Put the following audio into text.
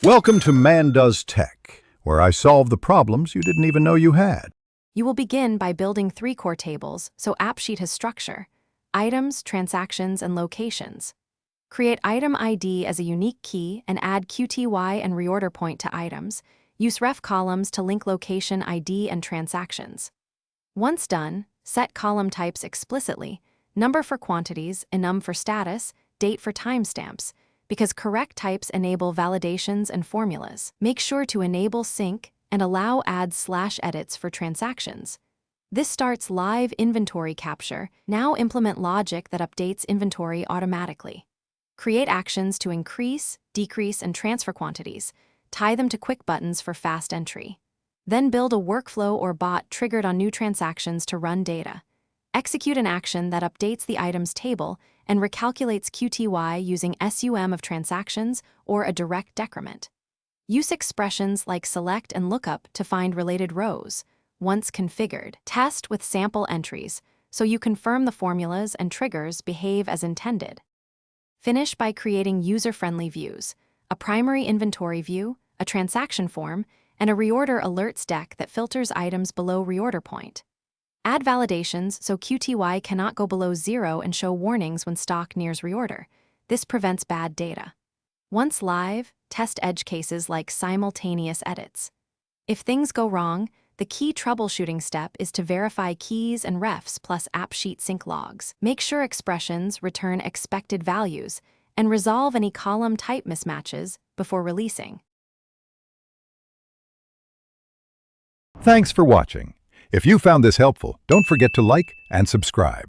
Welcome to Man Does Tech, where I solve the problems you didn't even know you had. You will begin by building 3 core tables, so Appsheet has structure: items, transactions, and locations. Create item ID as a unique key and add QTY and reorder point to items. Use ref columns to link location ID and transactions. Once done, set column types explicitly: number for quantities, enum for status, date for timestamps, because correct types enable validations and formulas. Make sure to enable sync and allow add/edits for transactions. This starts live inventory capture. Now implement logic that updates inventory automatically. Create actions to increase, decrease, and transfer quantities. Tie them to quick buttons for fast entry. Then build a workflow or bot triggered on new transactions to run data. Execute an action that updates the items table and recalculates QTY using SUM of transactions or a direct decrement. Use expressions like select and lookup to find related rows. Once configured, test with sample entries so you confirm the formulas and triggers behave as intended. Finish by creating user-friendly views: a primary inventory view, a transaction form, and a reorder alerts deck that filters items below reorder point. Add validations so QTY cannot go below 0 and show warnings when stock nears reorder. This prevents bad data. Once live, test edge cases like simultaneous edits. If things go wrong, the key troubleshooting step is to verify keys and refs plus Appsheet sync logs. Make sure expressions return expected values and resolve any column type mismatches before releasing. Thanks for watching. If you found this helpful, don't forget to like and subscribe.